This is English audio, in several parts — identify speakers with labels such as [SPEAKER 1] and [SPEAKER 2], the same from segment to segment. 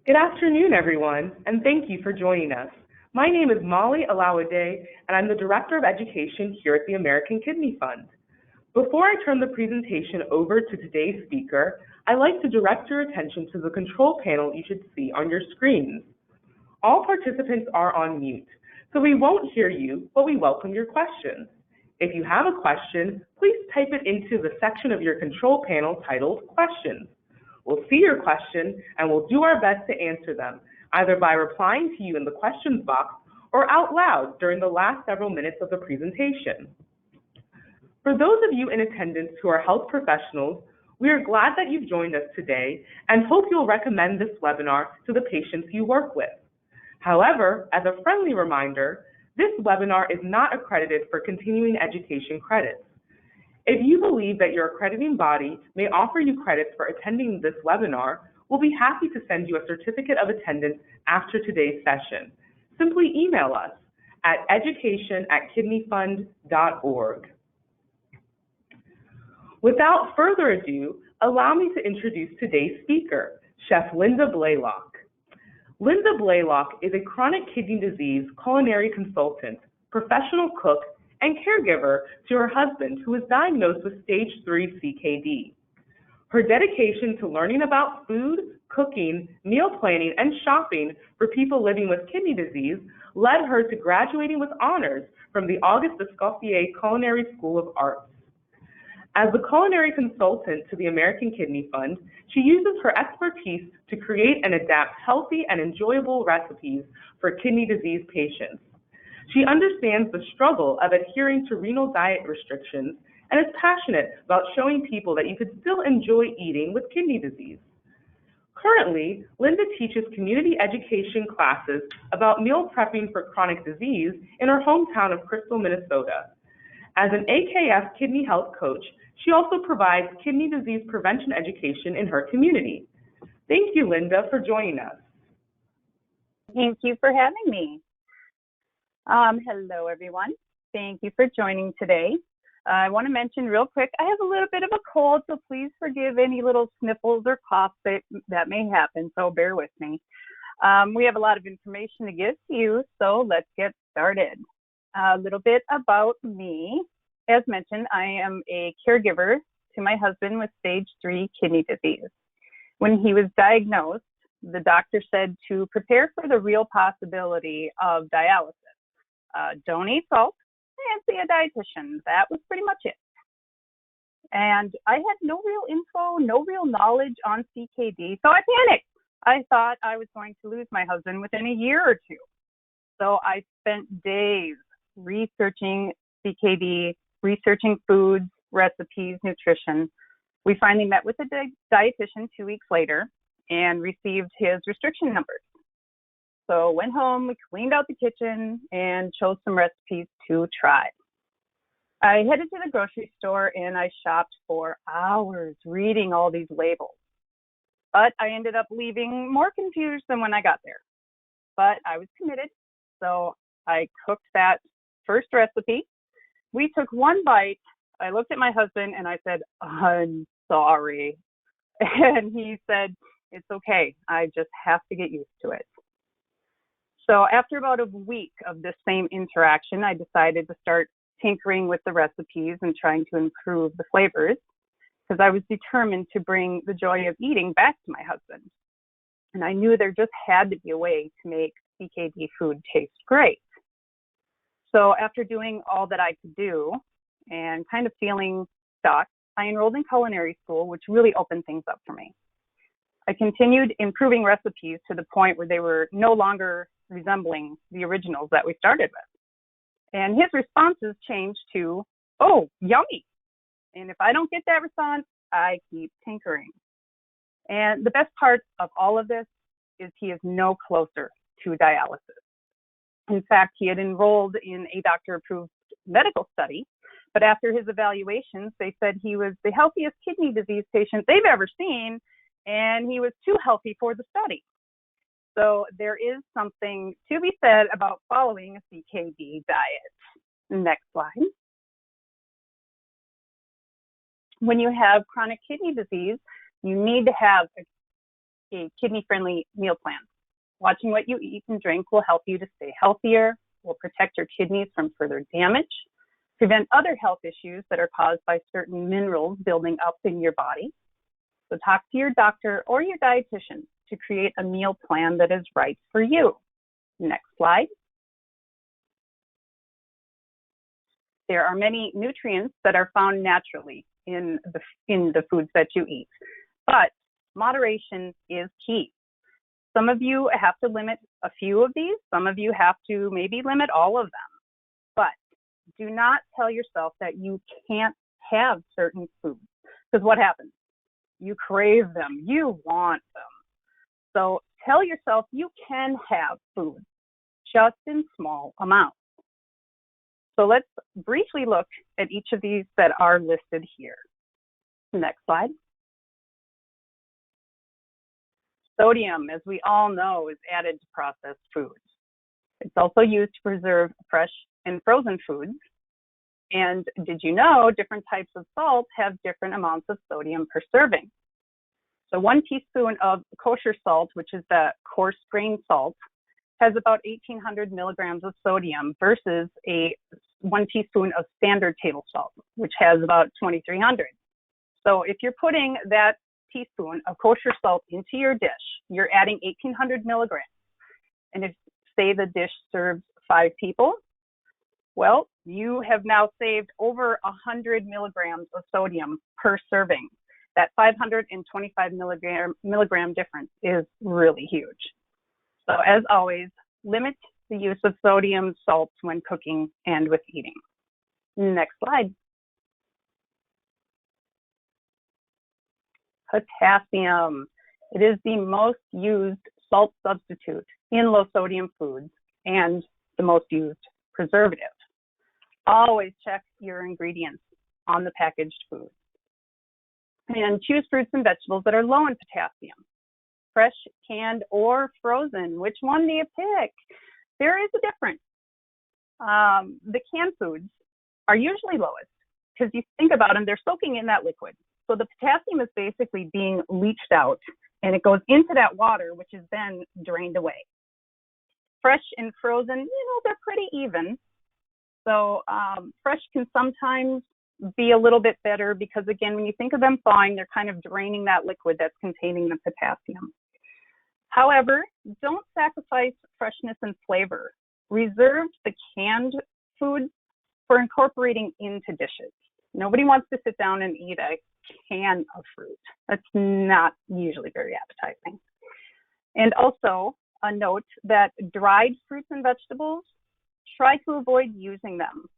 [SPEAKER 1] Good afternoon, everyone, and thank you for joining us. My name is Molly Alawade, and I'm the Director of Education here at the American Kidney Fund. Before I turn the presentation over to today's speaker, I'd like to direct your attention to the control panel you should see on your screens. All participants are on mute, so we won't hear you, but we welcome your questions. If you have a question, please type it into the section of your control panel titled Questions. We'll see your question and we'll do our best to answer them, either by replying to you in the questions box or out loud during the last several minutes of the presentation. For those of you in attendance who are health professionals, we are glad that you've joined us today and hope you'll recommend this webinar to the patients you work with. However, as a friendly reminder, this webinar is not accredited for continuing education credits. If you believe that your accrediting body may offer you credits for attending this webinar, we'll be happy to send you a certificate of attendance after today's session. Simply email us at education@kidneyfund.org. Without further ado, allow me to introduce today's speaker, Chef Linda Blaylock. Linda Blaylock is a chronic kidney disease culinary consultant, professional cook, and caregiver to her husband, who was diagnosed with stage 3 CKD. Her dedication to learning about food, cooking, meal planning, and shopping for people living with kidney disease led her to graduating with honors from the Auguste Escoffier Culinary School of Arts. As the culinary consultant to the American Kidney Fund, she uses her expertise to create and adapt healthy and enjoyable recipes for kidney disease patients. She understands the struggle of adhering to renal diet restrictions and is passionate about showing people that you can still enjoy eating with kidney disease. Currently, Linda teaches community education classes about meal prepping for chronic disease in her hometown of Crystal, Minnesota. As an AKF kidney health coach, she also provides kidney disease prevention education in her community. Thank you, Linda, for joining us.
[SPEAKER 2] Thank you for having me. Hello, everyone. Thank you for joining today. I want to mention real quick, I have a little bit of a cold, so please forgive any little sniffles or coughs that may happen, so bear with me. We have a lot of information to give to you, so let's get started. A little bit about me. As mentioned, I am a caregiver to my husband with stage 3 kidney disease. When he was diagnosed, the doctor said to prepare for the real possibility of dialysis. Don't eat salt and see a dietitian. That was pretty much it. And I had no real info, no real knowledge on CKD, so I panicked. I thought I was going to lose my husband within a year or two. So I spent days researching CKD, researching foods, recipes, nutrition. We finally met with a dietitian 2 weeks later and received his restriction numbers. So went home, we cleaned out the kitchen, and chose some recipes to try. I headed to the grocery store and I shopped for hours reading all these labels. But I ended up leaving more confused than when I got there. But I was committed, so I cooked that first recipe. We took one bite. I looked at my husband and I said, "I'm sorry." And he said, "It's okay. I just have to get used to it." So after about a week of this same interaction, I decided to start tinkering with the recipes and trying to improve the flavors because I was determined to bring the joy of eating back to my husband. And I knew there just had to be a way to make CKD food taste great. So after doing all that I could do and kind of feeling stuck, I enrolled in culinary school, which really opened things up for me. I continued improving recipes to the point where they were no longer resembling the originals that we started with. And his responses changed to, "Oh, yummy." And if I don't get that response, I keep tinkering. And the best part of all of this is he is no closer to dialysis. In fact, he had enrolled in a doctor-approved medical study, but after his evaluations, they said he was the healthiest kidney disease patient they've ever seen, and he was too healthy for the study. So there is something to be said about following a CKD diet. Next slide. When you have chronic kidney disease, you need to have a kidney-friendly meal plan. Watching what you eat and drink will help you to stay healthier, will protect your kidneys from further damage, prevent other health issues that are caused by certain minerals building up in your body. So talk to your doctor or your dietitian to create a meal plan that is right for you. Next slide. There are many nutrients that are found naturally in the foods that you eat, but moderation is key. Some of you have to limit a few of these. Some of you have to maybe limit all of them. But do not tell yourself that you can't have certain foods, because what happens? You crave them. You want them. So tell yourself you can have food, just in small amounts. So let's briefly look at each of these that are listed here. Next slide. Sodium, as we all know, is added to processed foods. It's also used to preserve fresh and frozen foods. And did you know different types of salt have different amounts of sodium per serving? So 1 teaspoon of kosher salt, which is the coarse grain salt, has about 1,800 milligrams of sodium versus 1 teaspoon of standard table salt, which has about 2,300. So if you're putting that teaspoon of kosher salt into your dish, you're adding 1,800 milligrams. And if, say, the dish serves 5 people, well, you have now saved over 100 milligrams of sodium per serving. That 525 milligram difference is really huge. So as always, limit the use of sodium salts when cooking and with eating. Next slide. Potassium. It is the most used salt substitute in low sodium foods and the most used preservative. Always check your ingredients on the packaged food. And choose fruits and vegetables that are low in potassium. Fresh, canned, or frozen. Which one do you pick? There is a difference. The canned foods are usually lowest because you think about them, they're soaking in that liquid. So the potassium is basically being leached out and it goes into that water, which is then drained away. Fresh and frozen, they're pretty even. So fresh can sometimes be a little bit better because, again, when you think of them thawing, they're kind of draining that liquid that's containing the potassium. However, don't sacrifice freshness and flavor. Reserve the canned foods for incorporating into dishes. Nobody wants to sit down and eat a can of fruit. That's not usually very appetizing. And also a note that dried fruits and vegetables, try to avoid using them.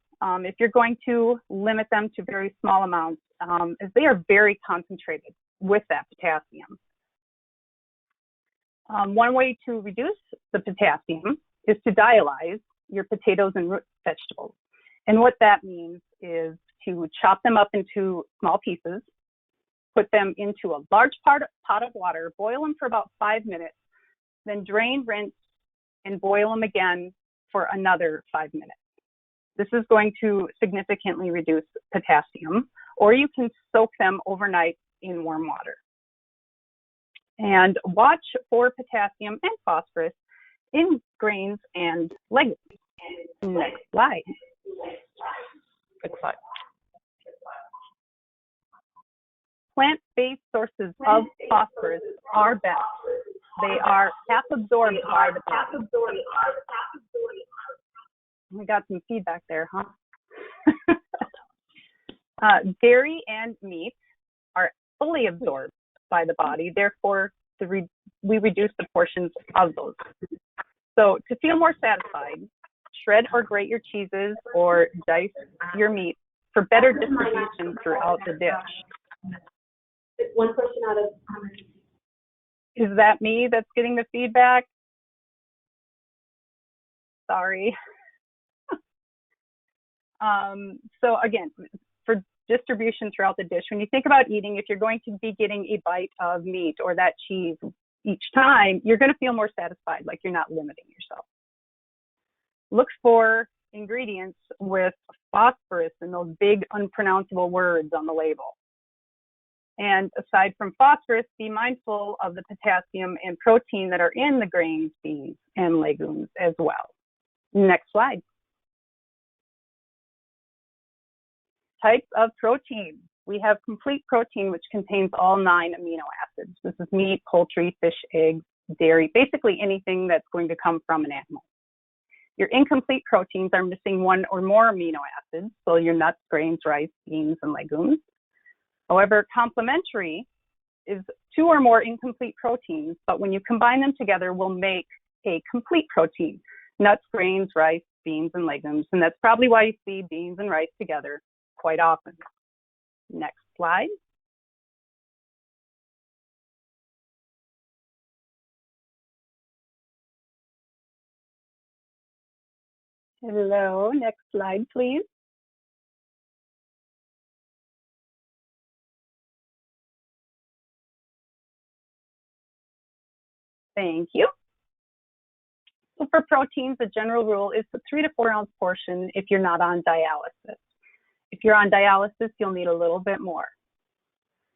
[SPEAKER 2] If you're going to limit them to very small amounts, as they are very concentrated with that potassium. One way to reduce the potassium is to dialyze your potatoes and root vegetables. And what that means is to chop them up into small pieces, put them into a large pot of water, boil them for about 5 minutes, then drain, rinse, and boil them again for another 5 minutes. This is going to significantly reduce potassium, or you can soak them overnight in warm water. And watch for potassium and phosphorus in grains and legumes. Next slide.
[SPEAKER 1] Next slide.
[SPEAKER 2] Plant-based sources of phosphorus are best. They are half absorbed by the body. We got some feedback there, huh? Dairy and meat are fully absorbed by the body. Therefore, we reduce the portions of those. So to feel more satisfied, shred or grate your cheeses or dice your meat for better distribution throughout the dish.
[SPEAKER 3] It's one question out of how many?
[SPEAKER 2] Is that me that's getting the feedback? Sorry. So again, for distribution throughout the dish, when you think about eating, if you're going to be getting a bite of meat or that cheese each time, you're going to feel more satisfied, like you're not limiting yourself. Look for ingredients with phosphorus and those big unpronounceable words on the label. And aside from phosphorus, be mindful of the potassium and protein that are in the grains, beans, and legumes as well. Next slide. Types of protein. We have complete protein, which contains all 9 amino acids. This is meat, poultry, fish, eggs, dairy, basically anything that's going to come from an animal. Your incomplete proteins are missing 1 or more amino acids, so your nuts, grains, rice, beans, and legumes. However, complementary is 2 or more incomplete proteins, but when you combine them together, will make a complete protein. Nuts, grains, rice, beans, and legumes, and that's probably why you see beans and rice together quite often. Next slide. Hello, next slide, please. Thank you. So for proteins, the general rule is a 3 to 4 ounce portion if you're not on dialysis. If you're on dialysis, you'll need a little bit more.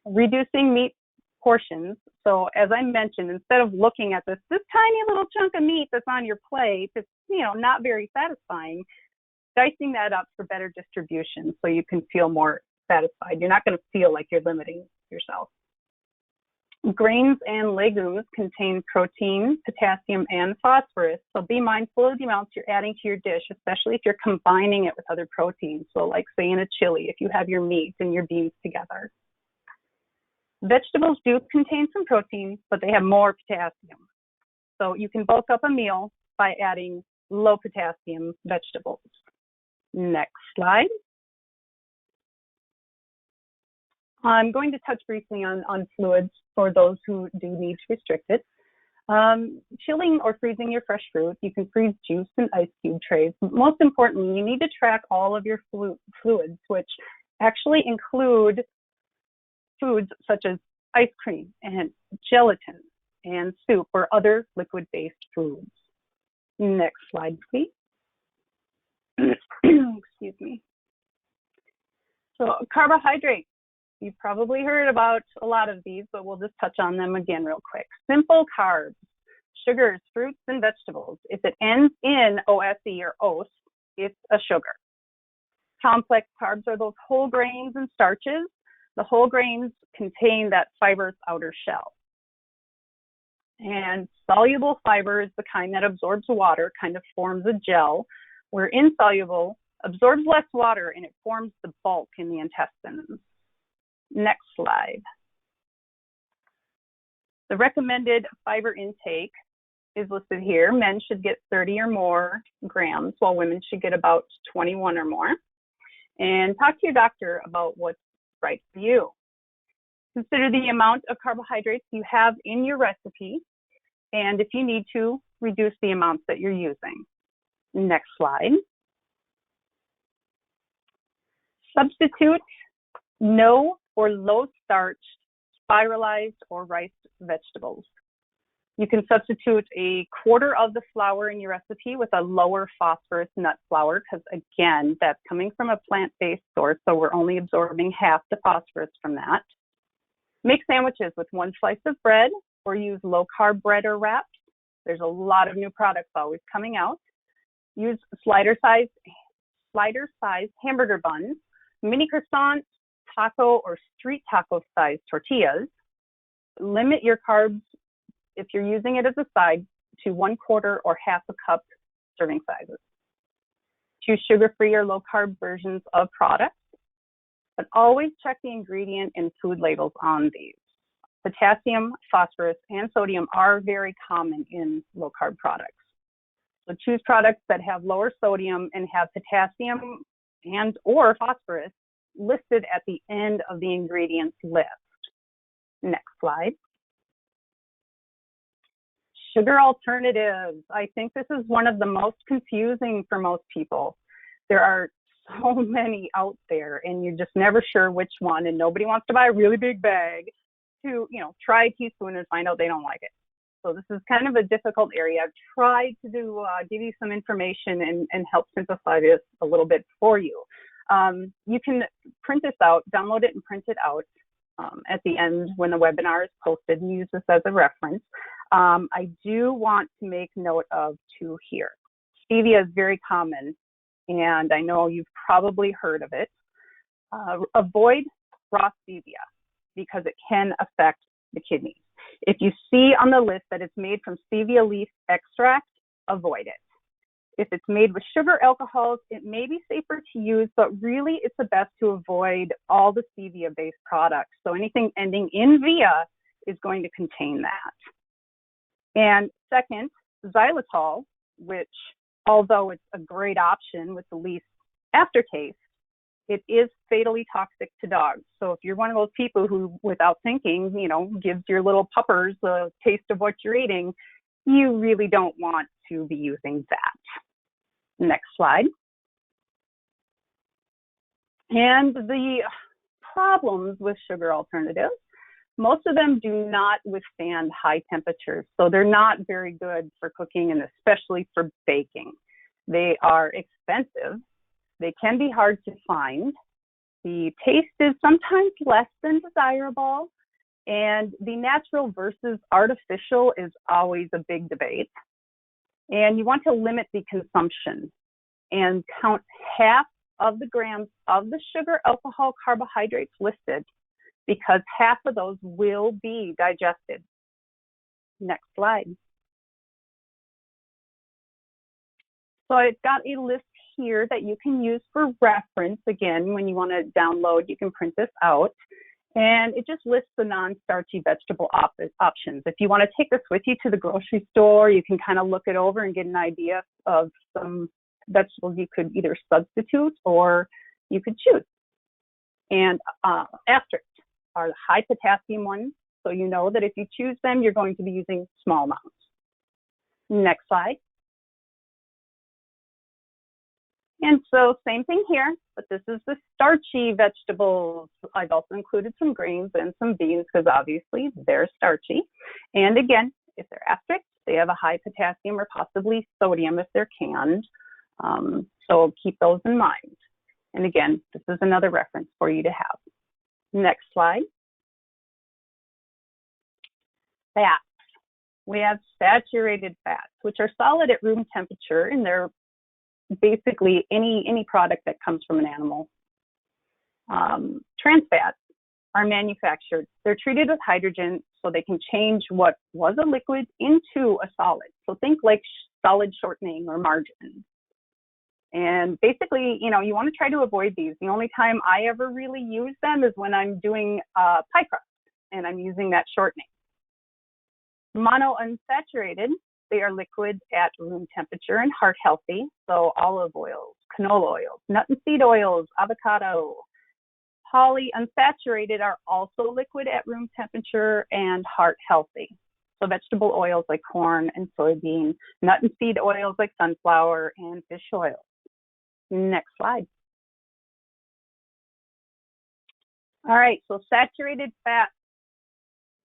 [SPEAKER 2] Reducing meat portions. So as I mentioned, instead of looking at this tiny little chunk of meat that's on your plate, it's not very satisfying, dicing that up for better distribution so you can feel more satisfied. You're not going to feel like you're limiting yourself. Grains and legumes contain protein, potassium, and phosphorus, so be mindful of the amounts you're adding to your dish, especially if you're combining it with other proteins. So like say in a chili, if you have your meat and your beans together. Vegetables do contain some protein, but they have more potassium. So you can bulk up a meal by adding low potassium vegetables. Next slide. I'm going to touch briefly on fluids for those who do need to restrict it. Chilling or freezing your fresh fruit. You can freeze juice in ice cube trays. Most importantly, you need to track all of your fluids, which actually include foods such as ice cream and gelatin and soup or other liquid-based foods. Next slide, please. Excuse me. So carbohydrates. You've probably heard about a lot of these, but we'll just touch on them again real quick. Simple carbs, sugars, fruits, and vegetables. If it ends in OSE or OS, it's a sugar. Complex carbs are those whole grains and starches. The whole grains contain that fibrous outer shell. And soluble fiber is the kind that absorbs water, kind of forms a gel, where insoluble absorbs less water and it forms the bulk in the intestines. Next slide. The recommended fiber intake is listed here. Men should get 30 or more grams, while women should get about 21 or more. And talk to your doctor about what's right for you. Consider the amount of carbohydrates you have in your recipe, and if you need to, reduce the amounts that you're using. Next slide. Substitute no or low starch, spiralized or rice vegetables. You can substitute a quarter of the flour in your recipe with a lower phosphorus nut flour, because again, that's coming from a plant-based source, so we're only absorbing half the phosphorus from that. Make sandwiches with 1 slice of bread, or use low-carb bread or wraps. There's a lot of new products always coming out. Use slider-sized hamburger buns, mini croissants, taco or street taco sized tortillas. Limit your carbs, if you're using it as a side, to 1/4 or half a cup serving sizes. Choose sugar-free or low-carb versions of products, but always check the ingredient and food labels on these. Potassium, phosphorus, and sodium are very common in low-carb products. So choose products that have lower sodium and have potassium and or phosphorus listed at the end of the ingredients list. Next slide. Sugar alternatives. I think this is one of the most confusing for most people. There are so many out there and you're just never sure which one, and nobody wants to buy a really big bag to, try a teaspoon and find out they don't like it. So this is kind of a difficult area. I've tried to give you some information and help simplify this a little bit for you. You can print this out, download it and print it out. at the end when the webinar is posted and use this as a reference. I do want to make note of two here. Stevia is very common, and I know you've probably heard of it. Avoid raw stevia because it can affect the kidneys. If you see on the list that it's made from stevia leaf extract, avoid it. If it's made with sugar alcohols, it may be safer to use, but really it's the best to avoid all the stevia-based products. So anything ending in via is going to contain that. And second, xylitol, which although it's a great option with the least aftertaste, it is fatally toxic to dogs. So if you're one of those people who, without thinking, gives your little puppers a taste of what you're eating, you really don't want to be using that. Next slide. And the problems with sugar alternatives, most of them do not withstand high temperatures. So they're not very good for cooking and especially for baking. They are expensive. They can be hard to find. The taste is sometimes less than desirable. And the natural versus artificial is always a big debate. And you want to limit the consumption and count half of the grams of the sugar, alcohol, carbohydrates listed because half of those will be digested. Next slide. So I've got a list here that you can use for reference. Again, when you want to download, you can print this out. And it just lists the non-starchy vegetable options. If you want to take this with you to the grocery store, you can kind of look it over and get an idea of some vegetables you could either substitute or you could choose. And asterisks are the high potassium ones. So you know that if you choose them, you're going to be using small amounts. Next slide. And so same thing here, but this is the starchy vegetables. I've also included some grains and some beans because obviously they're starchy. And again, if they're asterisk, they have a high potassium or possibly sodium if they're canned. So keep those in mind. And again, this is another reference for you to have. Next slide. Fats. We have saturated fats, which are solid at room temperature, and they're basically any product that comes from an animal. Trans fats are manufactured. They're treated with hydrogen so they can change what was a liquid into a solid. So think like solid shortening or margarine. And basically, you want to try to avoid these. The only time I ever really use them is when I'm doing pie crust and I'm using that shortening. Monounsaturated, they are liquid at room temperature and heart healthy. So olive oils, canola oils, nut and seed oils, avocado. Polyunsaturated are also liquid at room temperature and heart healthy. So vegetable oils like corn and soybean, nut and seed oils like sunflower and fish oil. Next slide. All right, so saturated fat.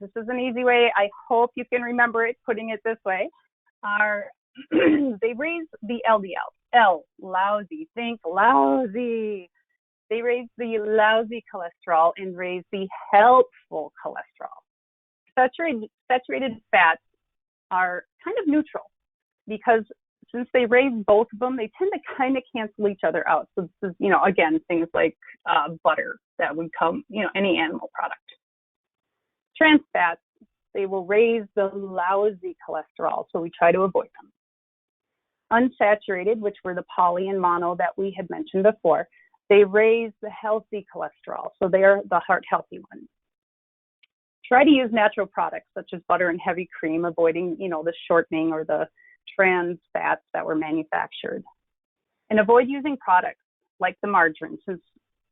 [SPEAKER 2] This is an easy way. I hope you can remember it, putting it this way. They raise the LDL. L, lousy. Think lousy. They raise the lousy cholesterol and raise the helpful cholesterol. Saturated fats are kind of neutral because since they raise both of them, they tend to kind of cancel each other out. So this is, again, things like butter that would come, any animal product. Trans fats, they will raise the lousy cholesterol, so we try to avoid them. Unsaturated, which were the poly and mono that we had mentioned before, they raise the healthy cholesterol, so they are the heart healthy ones. Try to use natural products such as butter and heavy cream, avoiding, the shortening or the trans fats that were manufactured. And avoid using products like the margarine, since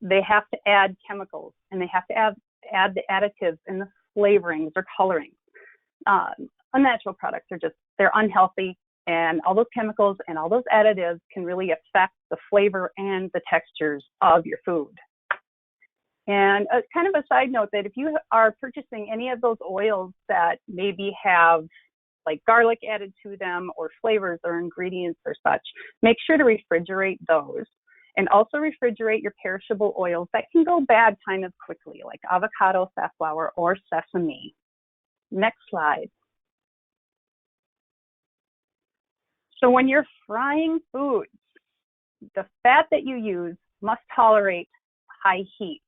[SPEAKER 2] they have to add chemicals and they have to add the additives and the flavorings or colorings. Unnatural products are they're unhealthy, and all those chemicals and all those additives can really affect the flavor and the textures of your food. And kind of a side note that if you are purchasing any of those oils that maybe have like garlic added to them or flavors or ingredients or such, make sure to refrigerate those. And also refrigerate your perishable oils that can go bad kind of quickly, like avocado, safflower, or sesame. Next slide. So when you're frying foods, the fat that you use must tolerate high heat,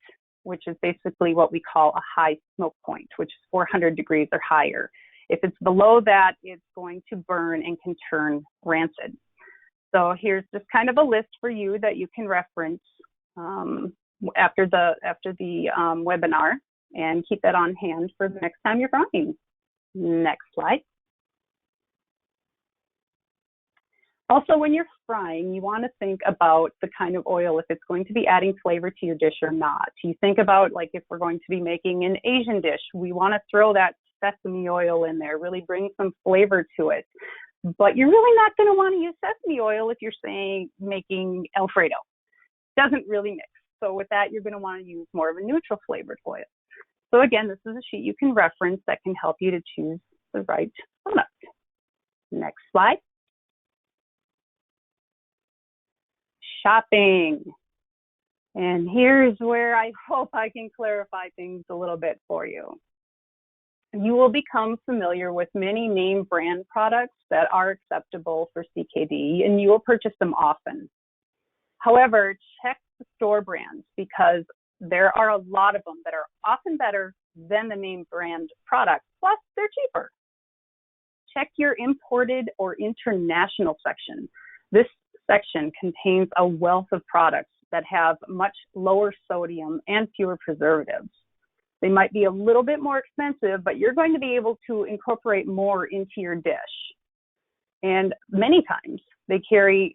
[SPEAKER 2] which is basically what we call a high smoke point, which is 400 degrees or higher. If it's below that, it's going to burn and can turn rancid. So here's just kind of a list for you that you can reference after the webinar, and keep that on hand for the next time you're frying. Next slide. Also, when you're frying, you want to think about the kind of oil, if it's going to be adding flavor to your dish or not. You think about, like, if we're going to be making an Asian dish, we want to throw that sesame oil in there, really bring some flavor to it. But you're really not going to want to use sesame oil if you're saying making Alfredo. Doesn't really mix. So with that, you're going to want to use more of a neutral flavored oil. So again, this is a sheet you can reference that can help you to choose the right product. Next slide. Shopping. And here's where I hope I can clarify things a little bit for you. You will become familiar with many name brand products that are acceptable for CKD, and you will purchase them often. However, check the store brands, because there are a lot of them that are often better than the name brand products, plus they're cheaper. Check your imported or international section. This section contains a wealth of products that have much lower sodium and fewer preservatives. They might be a little bit more expensive, but you're going to be able to incorporate more into your dish. And many times they carry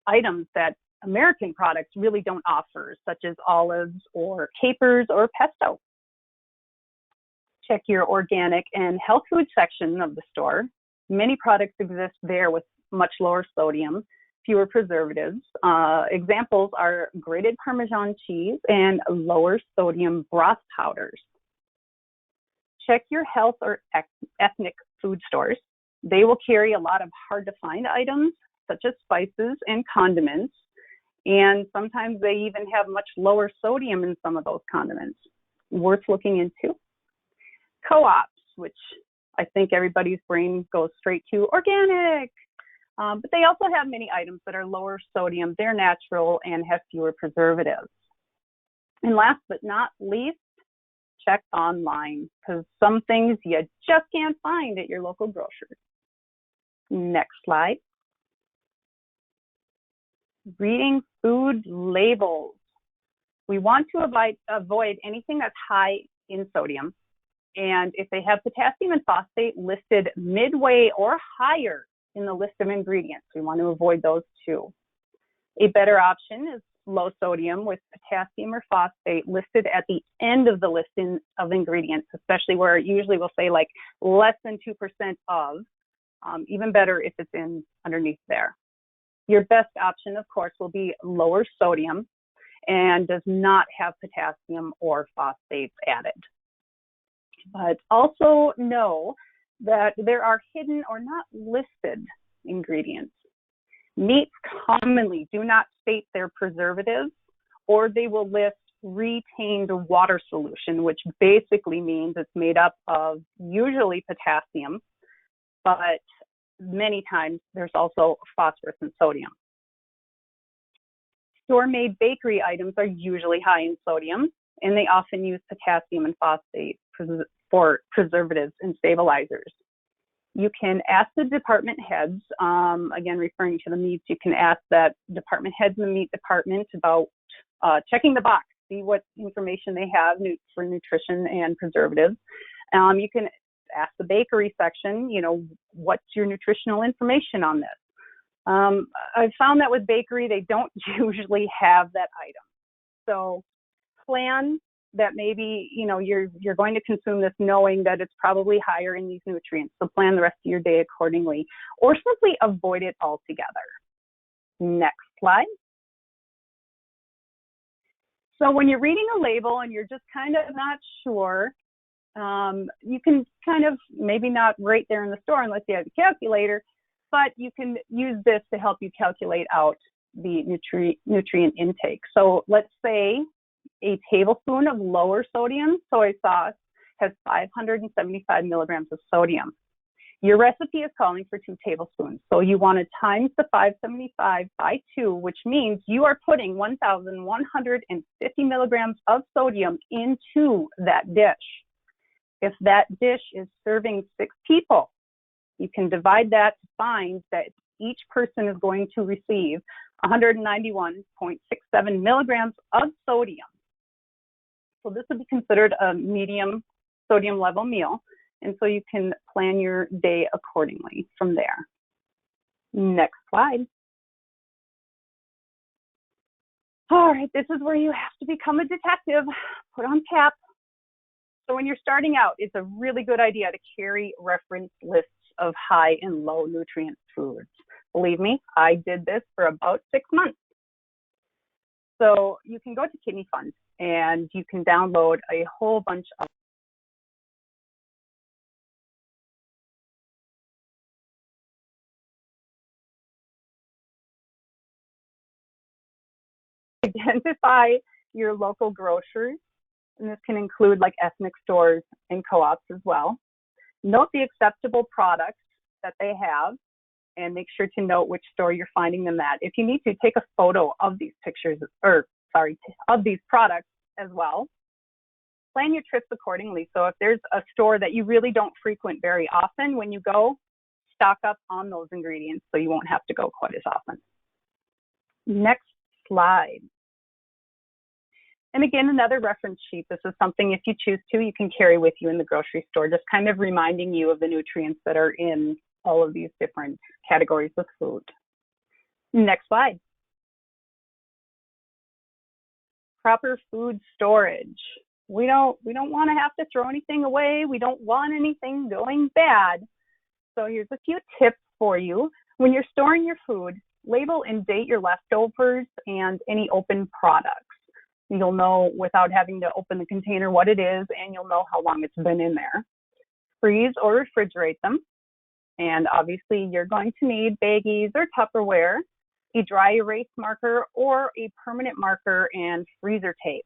[SPEAKER 2] items that American products really don't offer, such as olives or capers or pesto. Check your organic and health food section of the store. Many products exist there with much lower sodium, fewer preservatives. Examples are grated Parmesan cheese and lower sodium broth powders. Check your health or ethnic food stores. They will carry a lot of hard to find items, such as spices and condiments. And sometimes they even have much lower sodium in some of those condiments. Worth looking into. Co-ops, which I think everybody's brain goes straight to organic. But they also have many items that are lower sodium, they're natural, and have fewer preservatives. And last but not least, check online, because some things you just can't find at your local grocery. Next slide. Reading food labels. We want to avoid anything that's high in sodium. And if they have potassium and phosphate listed midway or higher in the list of ingredients, we want to avoid those too. A better option is low sodium with potassium or phosphate listed at the end of the listing of ingredients, especially where it usually will say like less than 2% of, even better if it's in underneath there. Your best option, of course, will be lower sodium and does not have potassium or phosphates added. But also know that there are hidden or not listed ingredients. Meats commonly do not state their preservatives, or they will list retained water solution, which basically means it's made up of usually potassium, but many times there's also phosphorus and sodium. Store-made bakery items are usually high in sodium, and they often use potassium and phosphate for preservatives and stabilizers. You can ask the department heads, again, referring to the meats, you can ask that department heads in the meat department about checking the box, see what information they have for nutrition and preservatives. You can ask the bakery section, what's your nutritional information on this? I've found that with bakery, they don't usually have that item. So plan that maybe, you're going to consume this knowing that it's probably higher in these nutrients. So plan the rest of your day accordingly, or simply avoid it altogether. Next slide. So when you're reading a label and you're just kind of not sure, you can kind of maybe not right there in the store unless you have a calculator, but you can use this to help you calculate out the nutrient intake. So let's say a tablespoon of lower sodium soy sauce has 575 milligrams of sodium. Your recipe is calling for 2 tablespoons. So you want to times the 575 by 2, which means you are putting 1,150 milligrams of sodium into that dish. If that dish is serving 6 people, you can divide that to find that each person is going to receive 191.67 milligrams of sodium. So this would be considered a medium sodium level meal. And so you can plan your day accordingly from there. Next slide. All right, this is where you have to become a detective. Put on cap. So when you're starting out, it's a really good idea to carry reference lists of high and low nutrient foods. Believe me, I did this for about 6 months. So you can go to Kidney Fund and you can download a whole bunch of identify your local grocers, and this can include like ethnic stores and co-ops as well. Note the acceptable products that they have and make sure to note which store you're finding them at. If you need to, take a photo of these pictures, of these products as well. Plan your trips accordingly. So if there's a store that you really don't frequent very often, when you go, stock up on those ingredients so you won't have to go quite as often. Next slide. And again, another reference sheet. This is something, if you choose to, you can carry with you in the grocery store, just kind of reminding you of the nutrients that are in all of these different categories of food. Next slide. Proper food storage. We don't want to have to throw anything away. We don't want anything going bad. So here's a few tips for you. When you're storing your food, label and date your leftovers and any open products. You'll know without having to open the container what it is, and you'll know how long it's been in there. Freeze or refrigerate them. And obviously you're going to need baggies or Tupperware, a dry erase marker or a permanent marker, and freezer tape.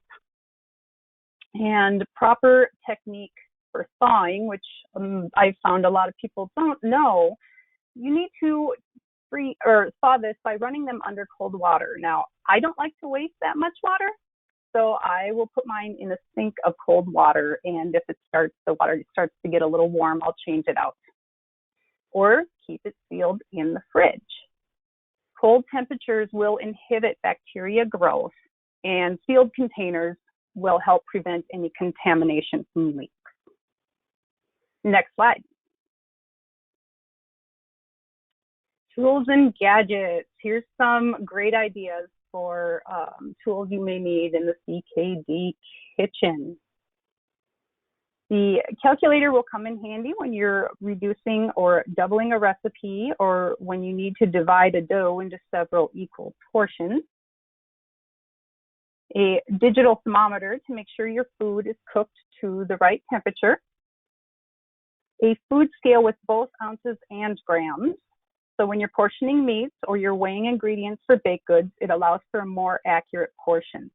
[SPEAKER 2] And proper technique for thawing, which I've found a lot of people don't know. You need to thaw this by running them under cold water. Now, I don't like to waste that much water, so I will put mine in a sink of cold water, and if the water starts to get a little warm, I'll change it out. Or keep it sealed in the fridge. Cold temperatures will inhibit bacteria growth, and sealed containers will help prevent any contamination from leaks. Next slide. Tools and gadgets. Here's some great ideas for tools you may need in the CKD kitchen. The calculator will come in handy when you're reducing or doubling a recipe, or when you need to divide a dough into several equal portions. A digital thermometer to make sure your food is cooked to the right temperature. A food scale with both ounces and grams. So when you're portioning meats or you're weighing ingredients for baked goods, it allows for a more accurate portion.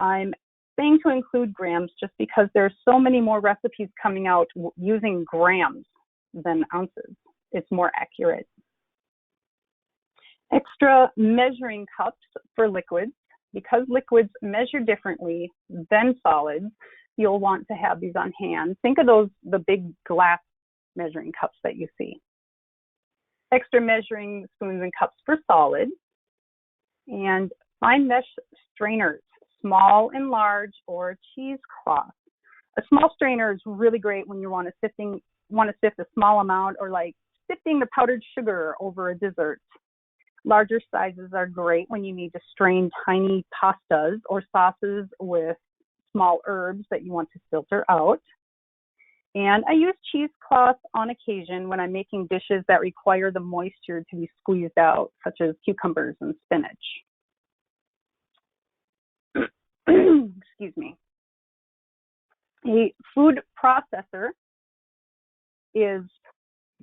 [SPEAKER 2] I'm saying to include grams just because there's so many more recipes coming out using grams than ounces. It's more accurate. Extra measuring cups for liquids. Because liquids measure differently than solids, you'll want to have these on hand. Think of the big glass measuring cups that you see. Extra measuring spoons and cups for solids. And fine mesh strainers, small and large, or cheesecloth. A small strainer is really great when you want to sift a small amount, or like sifting the powdered sugar over a dessert. Larger sizes are great when you need to strain tiny pastas or sauces with small herbs that you want to filter out. And I use cheesecloth on occasion when I'm making dishes that require the moisture to be squeezed out, such as cucumbers and spinach. Excuse me. A food processor is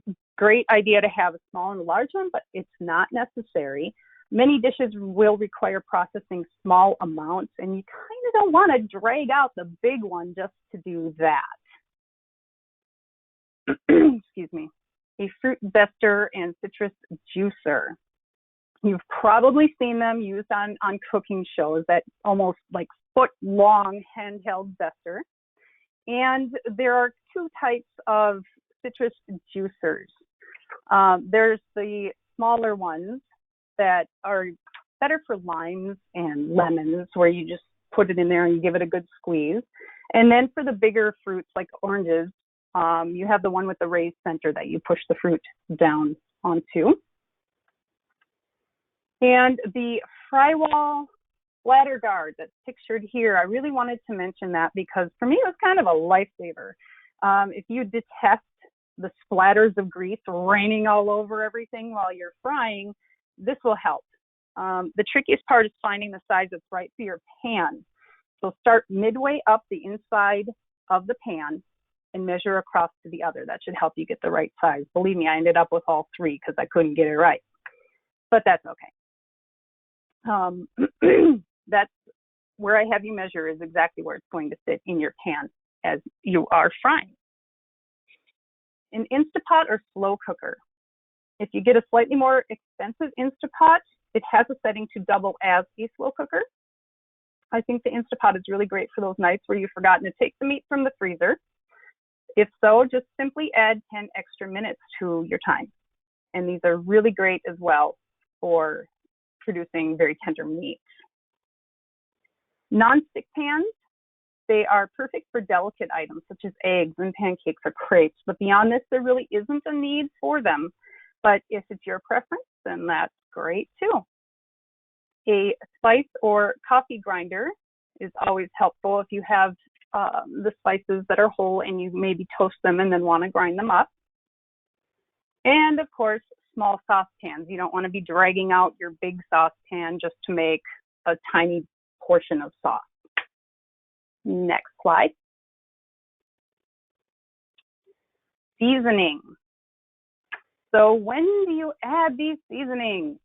[SPEAKER 2] a great idea to have a small and a large one, but it's not necessary. Many dishes will require processing small amounts, and you kind of don't want to drag out the big one just to do that. Excuse me. A fruit zester and citrus juicer. You've probably seen them used on cooking shows, that almost like foot-long handheld zester. And there are two types of citrus juicers. There's the smaller ones that are better for limes and lemons, where you just put it in there and you give it a good squeeze. And then for the bigger fruits like oranges, you have the one with the raised center that you push the fruit down onto. And the Frywall splatter guard that's pictured here, I really wanted to mention that because for me it was kind of a lifesaver. If you detest the splatters of grease raining all over everything while you're frying, this will help. The trickiest part is finding the size that's right for your pan. So start midway up the inside of the pan and measure across to the other. That should help you get the right size. Believe me, I ended up with all three because I couldn't get it right, but that's okay. That's where I have you measure is exactly where it's going to sit in your pan as you are frying. An Instapot or slow cooker. If you get a slightly more expensive Instapot, it has a setting to double as a slow cooker. I think the Instapot is really great for those nights where you've forgotten to take the meat from the freezer. If so, just simply add 10 extra minutes to your time. And these are really great as well for producing very tender meats. Non-stick pans, they are perfect for delicate items such as eggs and pancakes or crepes, but beyond this, there really isn't a need for them. But if it's your preference, then that's great too. A spice or coffee grinder is always helpful if you have the spices that are whole and you maybe toast them and then want to grind them up. And of course, small saucepans. You don't want to be dragging out your big saucepan just to make a tiny portion of sauce. Next slide. Seasoning. So when do you add these seasonings?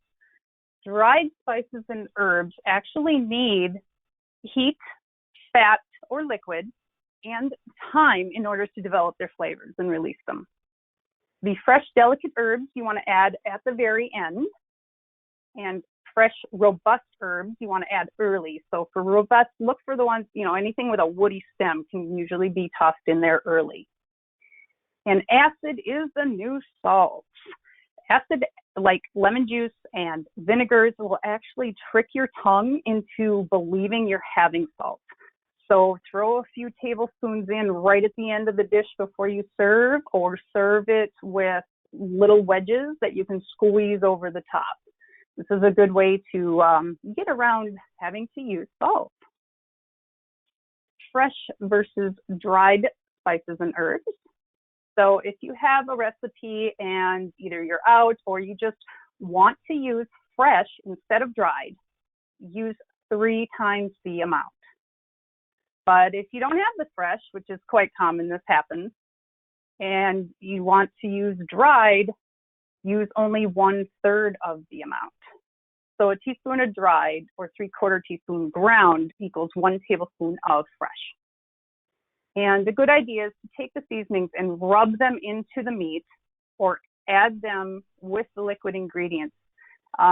[SPEAKER 2] Dried spices and herbs actually need heat, fat, or liquid, and time in order to develop their flavors and release them. The fresh, delicate herbs you want to add at the very end, and fresh, robust herbs you want to add early. So for robust, look for the ones, anything with a woody stem can usually be tossed in there early. And acid is the new salt. Acid, like lemon juice and vinegars, will actually trick your tongue into believing you're having salt. So throw a few tablespoons in right at the end of the dish before you serve, or serve it with little wedges that you can squeeze over the top. This is a good way to get around having to use salt. Fresh versus dried spices and herbs. So if you have a recipe and either you're out or you just want to use fresh instead of dried, use 3 times the amount. But if you don't have the fresh, which is quite common, this happens, and you want to use dried, use only 1/3 of the amount. So a teaspoon of dried or 3/4 teaspoon ground equals 1 tablespoon of fresh. And the good idea is to take the seasonings and rub them into the meat or add them with the liquid ingredients.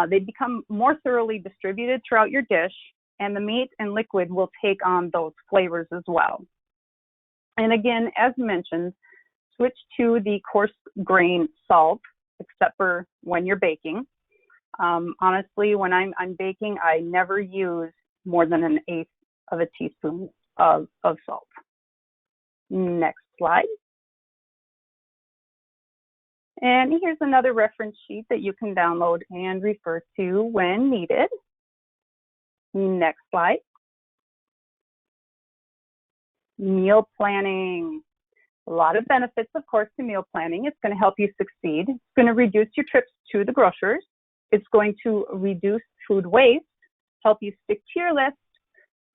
[SPEAKER 2] They become more thoroughly distributed throughout your dish, and the meat and liquid will take on those flavors as well. And again, as mentioned, switch to the coarse grain salt, except for when you're baking. Honestly, when I'm baking, I never use more than 1/8 of a teaspoon of salt. Next slide. And here's another reference sheet that you can download and refer to when needed. Next slide. Meal planning. A lot of benefits, of course, to meal planning. It's going to help you succeed. It's going to reduce your trips to the grocers. It's going to reduce food waste, help you stick to your list.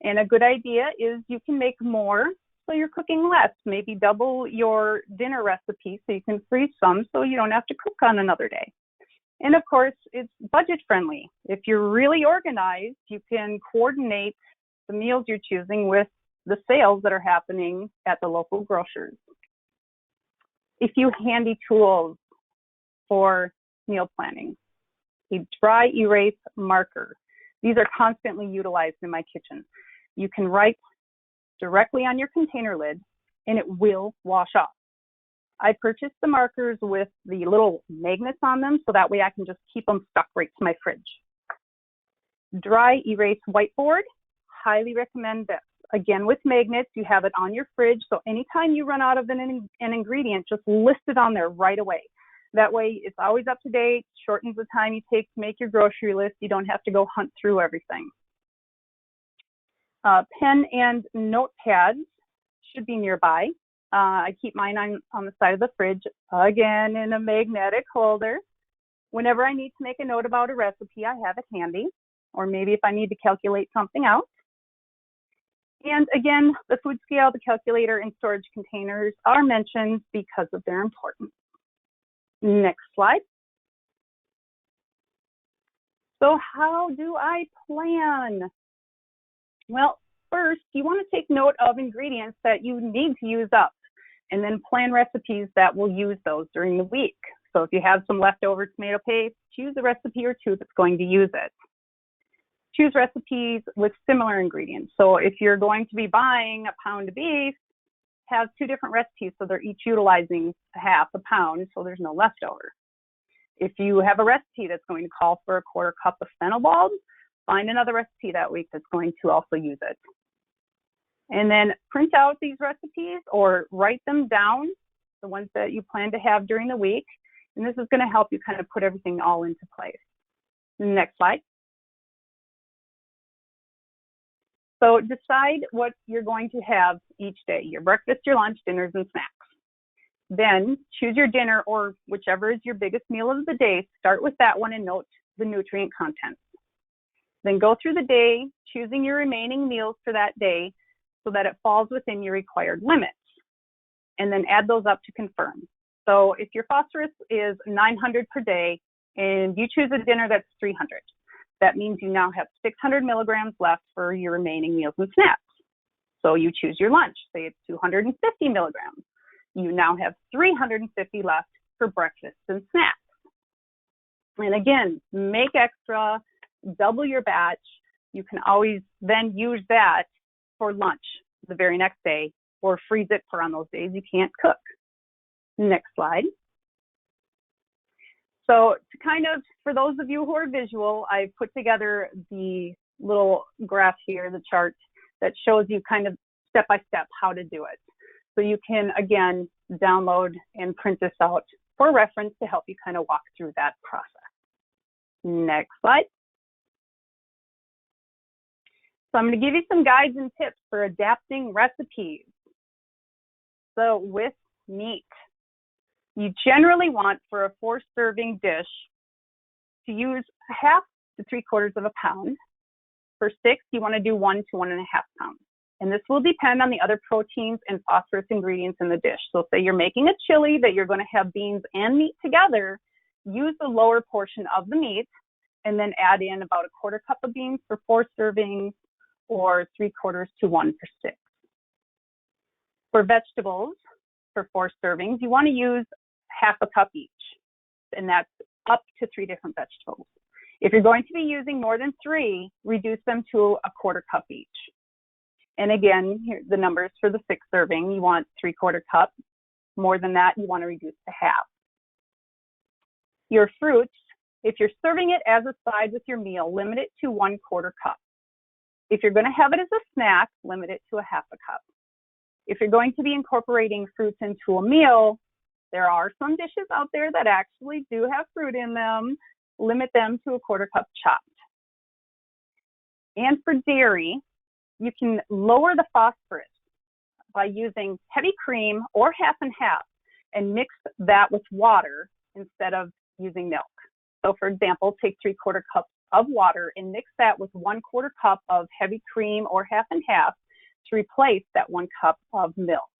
[SPEAKER 2] And a good idea is you can make more, so you're cooking less. Maybe double your dinner recipe so you can freeze some so you don't have to cook on another day. And of course, it's budget friendly. If you're really organized, you can coordinate the meals you're choosing with the sales that are happening at the local grocers. A few handy tools for meal planning. A dry erase marker. These are constantly utilized in my kitchen. You can write directly on your container lid and it will wash off. I purchased the markers with the little magnets on them so that way I can just keep them stuck right to my fridge. Dry erase whiteboard, highly recommend this. Again, with magnets, you have it on your fridge, so anytime you run out of an ingredient, just list it on there right away. That way, it's always up to date, shortens the time you take to make your grocery list. You don't have to go hunt through everything. Pen and notepads should be nearby. I keep mine on the side of the fridge, again, in a magnetic holder. Whenever I need to make a note about a recipe, I have it handy, or maybe if I need to calculate something out. And again, the food scale, the calculator, and storage containers are mentioned because of their importance. Next slide. So how do I plan? Well, first, you want to take note of ingredients that you need to use up, and then plan recipes that will use those during the week. So if you have some leftover tomato paste, choose a recipe or two that's going to use it. Choose recipes with similar ingredients. So if you're going to be buying a pound of beef, have two different recipes so they're each utilizing half a pound so there's no leftover. If you have a recipe that's going to call for a quarter cup of fennel bulbs, find another recipe that week that's going to also use it. And then print out these recipes or write them down, the ones that you plan to have during the week. And this is going to help you kind of put everything all into place. Next slide. So decide what you're going to have each day, your breakfast, your lunch, dinners, and snacks. Then choose your dinner or whichever is your biggest meal of the day. Start with that one and note the nutrient content. Then go through the day, choosing your remaining meals for that day so that it falls within your required limits. And then add those up to confirm. So if your phosphorus is 900 per day and you choose a dinner that's 300, that means you now have 600 milligrams left for your remaining meals and snacks. So you choose your lunch, say it's 250 milligrams. You now have 350 left for breakfast and snacks. And again, make extra, double your batch. You can always then use that for lunch the very next day or freeze it for on those days you can't cook. Next slide. So to kind of, for those of you who are visual, I've put together the little graph here, the chart that shows you kind of step by step how to do it. So you can, again, download and print this out for reference to help you kind of walk through that process. Next slide. So I'm going to give you some guides and tips for adapting recipes. So with meat, you generally want for a 4-serving dish to use 1/2 to 3/4 of a pound. For 6, you want to do 1 to 1.5 pounds. And this will depend on the other proteins and phosphorus ingredients in the dish. So say you're making a chili that you're going to have beans and meat together, use the lower portion of the meat and then add in about 1/4 cup of beans for 4 servings or 3/4 to 1 for 6. For vegetables, for 4 servings, you want to use 1/2 cup each, and that's up to 3 different vegetables. If you're going to be using more than 3, reduce them to 1/4 cup each. And again, here the numbers for the 6 serving, you want 3/4 cup. More than that, you want to reduce to 1/2. Your fruits, if you're serving it as a side with your meal, limit it to 1/4 cup. If you're going to have it as a snack, limit it to 1/2 cup. If you're going to be incorporating fruits into a meal, there are some dishes out there that actually do have fruit in them. Limit them to 1/4 cup chopped. And for dairy, you can lower the phosphorus by using heavy cream or 50/50 and mix that with water instead of using milk. So for example, take 3/4 cups of water and mix that with 1/4 cup of heavy cream or 50/50 to replace that 1 cup of milk.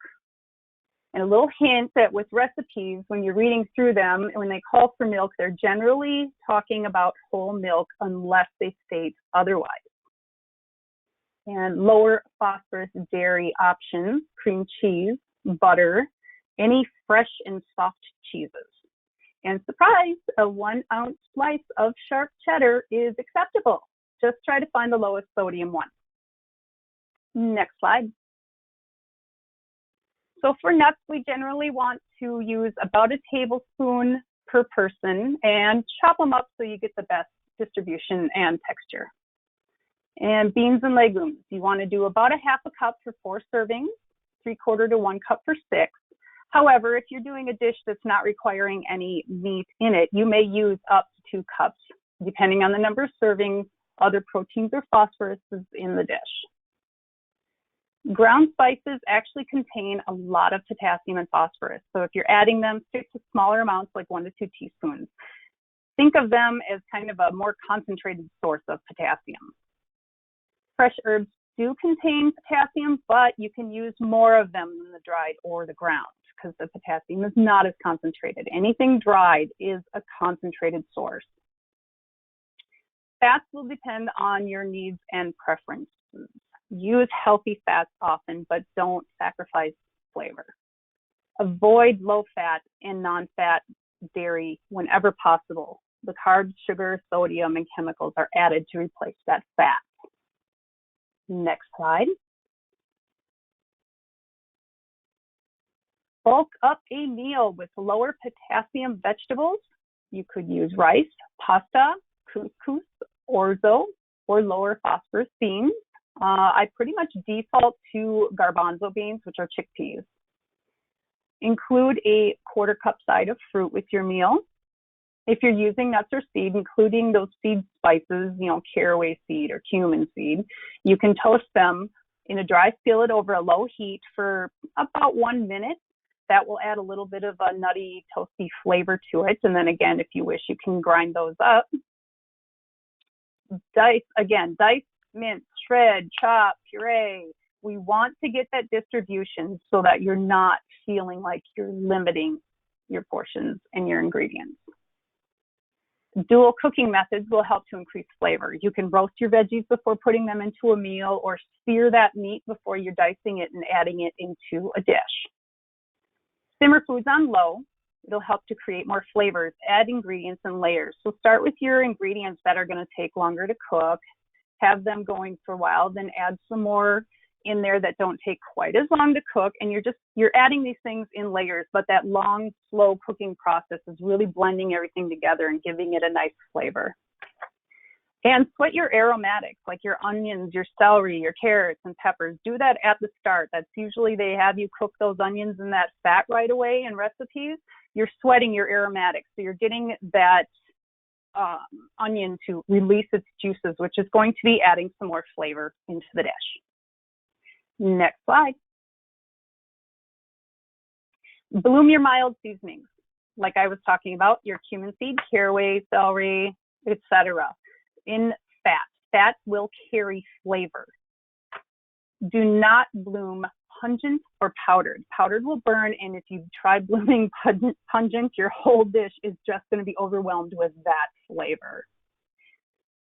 [SPEAKER 2] And a little hint that with recipes, when you're reading through them, and when they call for milk, they're generally talking about whole milk unless they state otherwise. And lower phosphorus dairy options, cream cheese, butter, any fresh and soft cheeses. And surprise, a 1 ounce slice of sharp cheddar is acceptable. Just try to find the lowest sodium one. Next slide. So for nuts, we generally want to use about a tablespoon per person and chop them up so you get the best distribution and texture. And beans and legumes, you want to do about a half a cup for 4 servings, 3/4 to 1 cup for 6. However, if you're doing a dish that's not requiring any meat in it, you may use up to 2 cups, depending on the number of servings, other proteins or phosphorus in the dish. Ground spices actually contain a lot of potassium and phosphorus. So if you're adding them, stick to smaller amounts like 1 to 2 teaspoons. Think of them as kind of a more concentrated source of potassium. Fresh herbs do contain potassium, but you can use more of them than the dried or the ground because the potassium is not as concentrated. Anything dried is a concentrated source. Fats will depend on your needs and preferences. Use healthy fats often, but don't sacrifice flavor. Avoid low-fat and non-fat dairy whenever possible. The carbs, sugar, sodium, and chemicals are added to replace that fat. Next slide. Bulk up a meal with lower potassium vegetables. You could use rice, pasta, couscous, orzo, or lower phosphorus beans. I pretty much default to garbanzo beans, which are chickpeas. Include a 1/4 cup side of fruit with your meal. If you're using nuts or seed, including those seed spices, caraway seed or cumin seed, you can toast them in a dry skillet over a low heat for about 1 minute. That will add a little bit of a nutty, toasty flavor to it. And then again, if you wish, you can grind those up. Dice, mince, shred, chop, puree. We want to get that distribution so that you're not feeling like you're limiting your portions and your ingredients. Dual cooking methods will help to increase flavor. You can roast your veggies before putting them into a meal or sear that meat before you're dicing it and adding it into a dish. Simmer foods on low. It'll help to create more flavors. Add ingredients in layers. So start with your ingredients that are going to take longer to cook. Have them going for a while, then add some more in there that don't take quite as long to cook, and you're adding these things in layers, but that long, slow cooking process is really blending everything together and giving it a nice flavor. And sweat your aromatics, like your onions, your celery, your carrots, and peppers. Do that at the start. That's usually they have you cook those onions in that fat right away in recipes. You're sweating your aromatics, so you're getting that onion to release its juices, which is going to be adding some more flavor into the dish. Next slide. Bloom your mild seasonings, like I was talking about, your cumin seed, caraway, celery, etc. in fat. Fat will carry flavor. Do not bloom pungent or powdered. Powdered will burn, and if you try blooming pungent, your whole dish is just going to be overwhelmed with that flavor.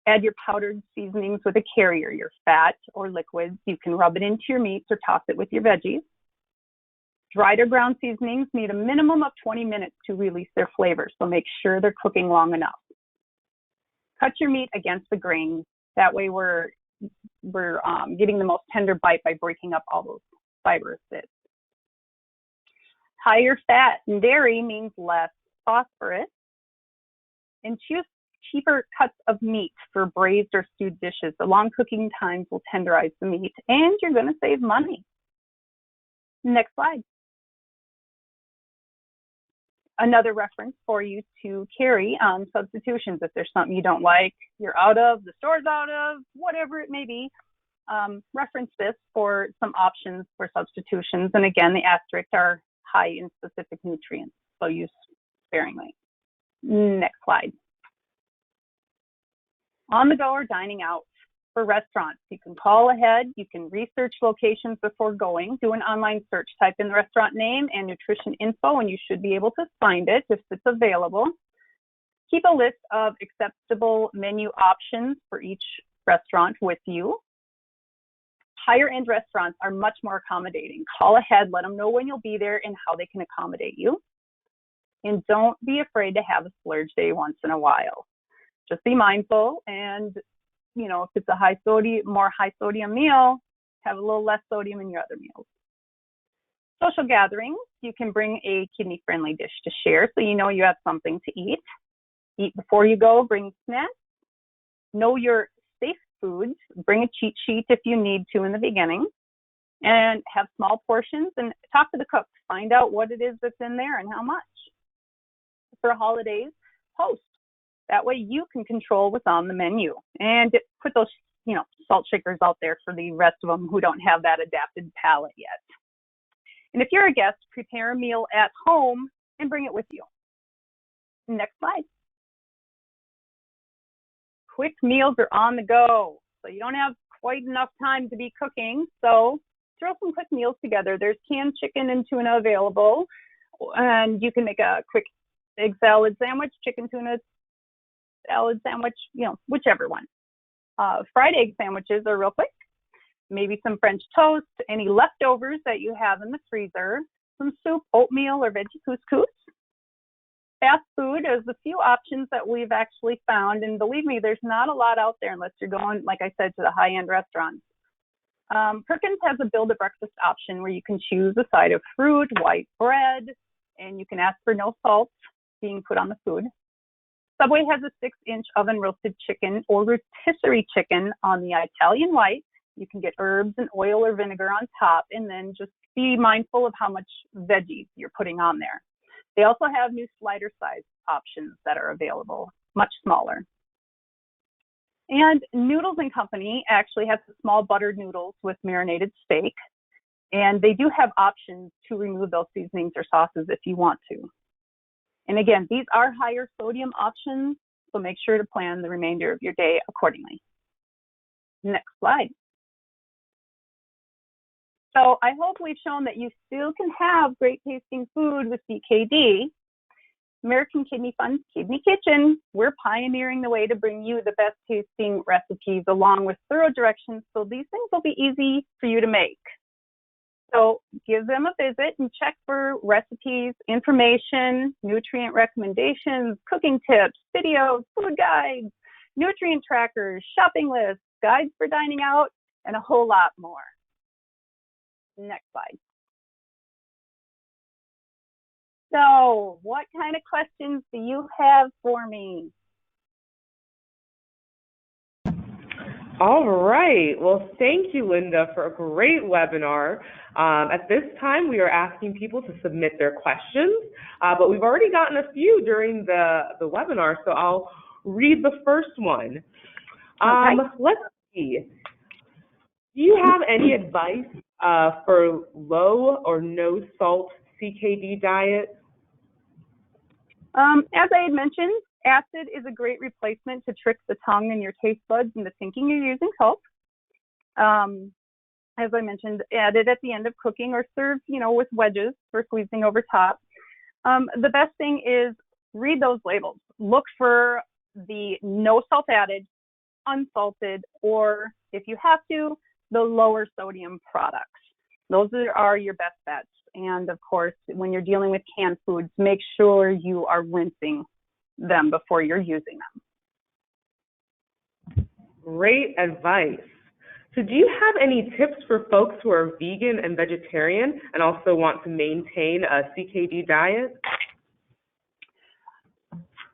[SPEAKER 2] Add your powdered seasonings with a carrier, your fat or liquids. You can rub it into your meats or toss it with your veggies. Dried or ground seasonings need a minimum of 20 minutes to release their flavor, so make sure they're cooking long enough. Cut your meat against the grain. That way we're getting the most tender bite by breaking up all those fibrous bits. Higher fat and dairy means less phosphorus. And choose cheaper cuts of meat for braised or stewed dishes. The long cooking times will tenderize the meat, and you're going to save money. Next slide. Another reference for you to carry on substitutions. If there's something you don't like, you're out of, the store's out of, whatever it may be, reference this for some options for substitutions. And again, the asterisks are high in specific nutrients, so use sparingly. Next slide. On the go or dining out, for restaurants. You can call ahead, you can research locations before going, do an online search, type in the restaurant name and nutrition info, and you should be able to find it if it's available. Keep a list of acceptable menu options for each restaurant with you. Higher-end restaurants are much more accommodating. Call ahead, let them know when you'll be there and how they can accommodate you. And don't be afraid to have a splurge day once in a while. Just be mindful, and if it's a more high sodium meal, have a little less sodium in your other meals. Social gatherings, you can bring a kidney-friendly dish to share so you have something to eat. Eat before you go, bring snacks. Know your safe foods. Bring a cheat sheet if you need to in the beginning. And have small portions and talk to the cook. Find out what it is that's in there and how much. For holidays, post. That way you can control what's on the menu. And put those, salt shakers out there for the rest of them who don't have that adapted palate yet. And if you're a guest, prepare a meal at home and bring it with you. Next slide. Quick meals are on the go, so you don't have quite enough time to be cooking. So throw some quick meals together. There's canned chicken and tuna available, and you can make a quick egg salad sandwich, chicken tuna salad sandwich, whichever one. Fried egg sandwiches are real quick. Maybe some French toast, any leftovers that you have in the freezer, some soup, oatmeal, or veggie couscous. Fast food, there's a few options that we've actually found, and believe me, there's not a lot out there unless you're going, like I said, to the high-end restaurants. Perkins has a build a breakfast option where you can choose a side of fruit, white bread, and you can ask for no salt being put on the food. Subway has a 6-inch oven roasted chicken or rotisserie chicken on the Italian white. You can get herbs and oil or vinegar on top, and then just be mindful of how much veggies you're putting on there. They also have new slider size options that are available, much smaller. And Noodles & Company actually has small buttered noodles with marinated steak. And they do have options to remove those seasonings or sauces if you want to. And again, these are higher sodium options, so make sure to plan the remainder of your day accordingly. Next slide. So I hope we've shown that you still can have great tasting food with CKD. American Kidney Fund's KidneyKitchen, we're pioneering the way to bring you the best tasting recipes along with thorough directions so these things will be easy for you to make. So give them a visit and check for recipes, information, nutrient recommendations, cooking tips, videos, food guides, nutrient trackers, shopping lists, guides for dining out, and a whole lot more. Next slide. So, what kind of questions do you have for me?
[SPEAKER 1] All right. Well, thank you, Linda, for a great webinar. At this time, we are asking people to submit their questions, but we've already gotten a few during the webinar, so I'll read the first one.
[SPEAKER 2] Okay.
[SPEAKER 1] Let's see. Do you have any advice for low or no salt CKD diet?
[SPEAKER 2] As I had mentioned, acid is a great replacement to trick the tongue and your taste buds into thinking you're using salt. As I mentioned, add it at the end of cooking or serve, with wedges for squeezing over top. The best thing is read those labels. Look for the no salt added, unsalted, or if you have to, the lower sodium products. Those are your best bets. And of course, when you're dealing with canned foods, make sure you are rinsing them before you're using them.
[SPEAKER 1] Great advice. So do you have any tips for folks who are vegan and vegetarian and also want to maintain a CKD diet?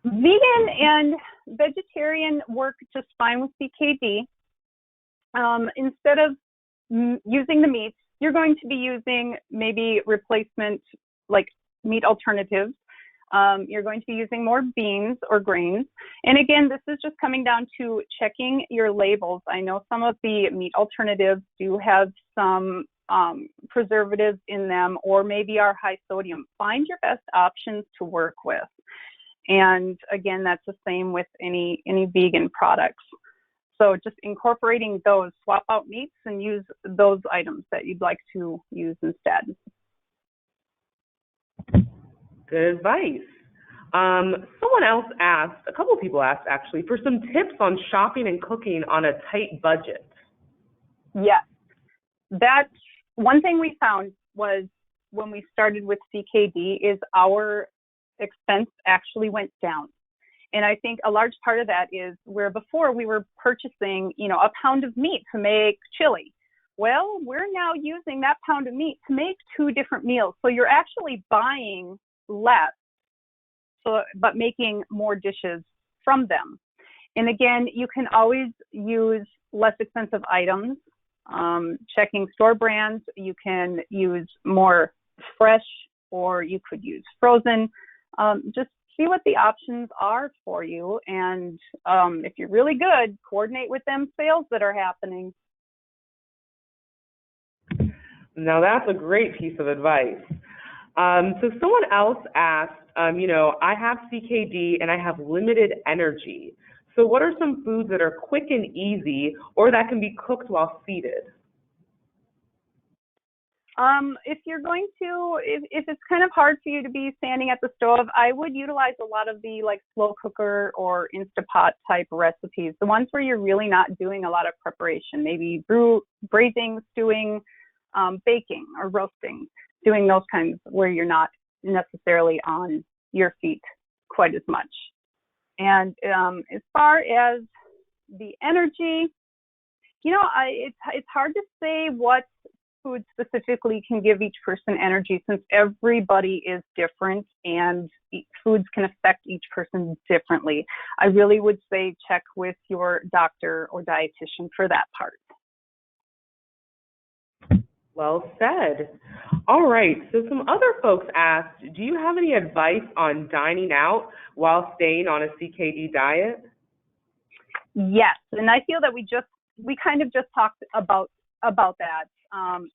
[SPEAKER 2] Vegan and vegetarian work just fine with CKD. Instead of using the meats, you're going to be using maybe replacement, like meat alternatives. You're going to be using more beans or grains. And again, this is just coming down to checking your labels. I know some of the meat alternatives do have some preservatives in them, or maybe are high sodium. Find your best options to work with. And again, that's the same with any vegan products. So just incorporating those, swap out meats and use those items that you'd like to use instead.
[SPEAKER 1] Good advice. Someone else asked, a couple people asked actually, for some tips on shopping and cooking on a tight budget.
[SPEAKER 2] Yes, that's one thing we found was when we started with CKD is our expense actually went down. And I think a large part of that is where before we were purchasing, a pound of meat to make chili. Well, we're now using that pound of meat to make 2 different meals. So you're actually buying less, but making more dishes from them. And again, you can always use less expensive items. Checking store brands, you can use more fresh, or you could use frozen. Just see what the options are for you. And if you're really good, coordinate with them sales that are happening.
[SPEAKER 1] Now that's a great piece of advice. So someone else asked, I have CKD and I have limited energy. So what are some foods that are quick and easy or that can be cooked while seated?
[SPEAKER 2] If you're going to, if it's kind of hard for you to be standing at the stove, I would utilize a lot of the slow cooker or Instapot type recipes, the ones where you're really not doing a lot of preparation, maybe braising, stewing, baking or roasting, doing those kinds where you're not necessarily on your feet quite as much. And as far as the energy, it's hard to say what food specifically can give each person energy, since everybody is different and foods can affect each person differently. I really would say check with your doctor or dietitian for that part.
[SPEAKER 1] Well said. All right, so some other folks asked, do you have any advice on dining out while staying on a CKD diet?
[SPEAKER 2] Yes, and I feel that we kind of just talked about that.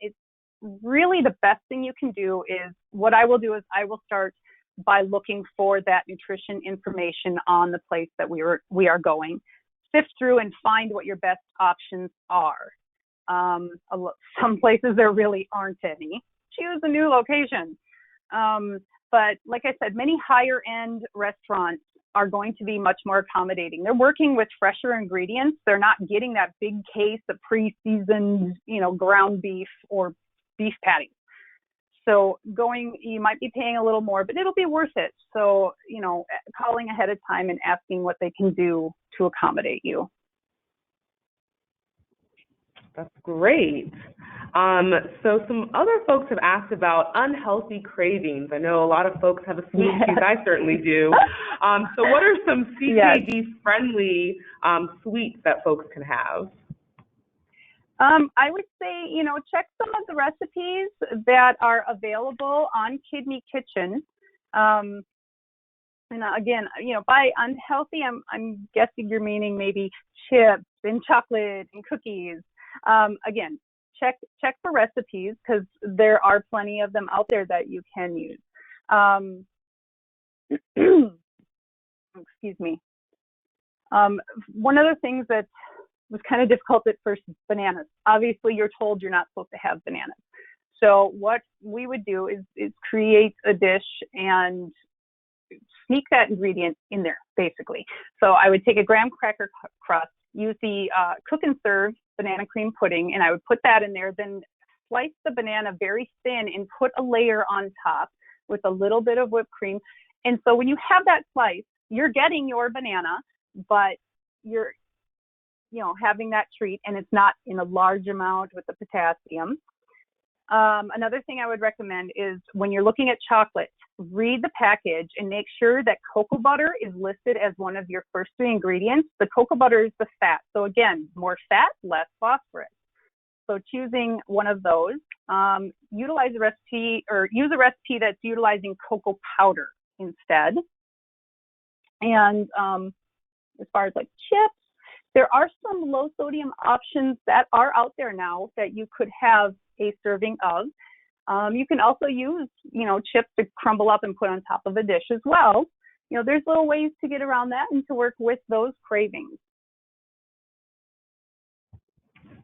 [SPEAKER 2] It's really the best thing you can do is, what I will do is I will start by looking for that nutrition information on the place that we are going, sift through and find what your best options are. Some places there really aren't any. Choose a new location. But like I said, many higher end restaurants are going to be much more accommodating. They're working with fresher ingredients. They're not getting that big case of pre-seasoned, ground beef or beef patties. So you might be paying a little more, but it'll be worth it. So, calling ahead of time and asking what they can do to accommodate you.
[SPEAKER 1] That's great. So some other folks have asked about unhealthy cravings. I know a lot of folks have a sweet tooth. I certainly do. So what are some CKD-friendly sweets that folks can have?
[SPEAKER 2] I would say, check some of the recipes that are available on KidneyKitchen. And again, by unhealthy, I'm guessing you're meaning maybe chips and chocolate and cookies. Again, check for recipes, because there are plenty of them out there that you can use. Excuse me. One of the things that was kind of difficult at first is bananas. Obviously, you're told you're not supposed to have bananas. So what we would do is create a dish and sneak that ingredient in there, basically. So I would take a graham cracker crust, use the cook and serve banana cream pudding, and I would put that in there, then slice the banana very thin and put a layer on top with a little bit of whipped cream. And so when you have that slice, you're getting your banana, but you're having that treat, and it's not in a large amount with the potassium. Another thing I would recommend is when you're looking at chocolate, read the package and make sure that cocoa butter is listed as one of your first 3 ingredients. The cocoa butter is the fat. So again, more fat, less phosphorus. So choosing one of those, use a recipe that's utilizing cocoa powder instead. And as far as chips, there are some low sodium options that are out there now that you could have a serving of. You can also use, chips to crumble up and put on top of a dish as well. There's little ways to get around that and to work with those cravings.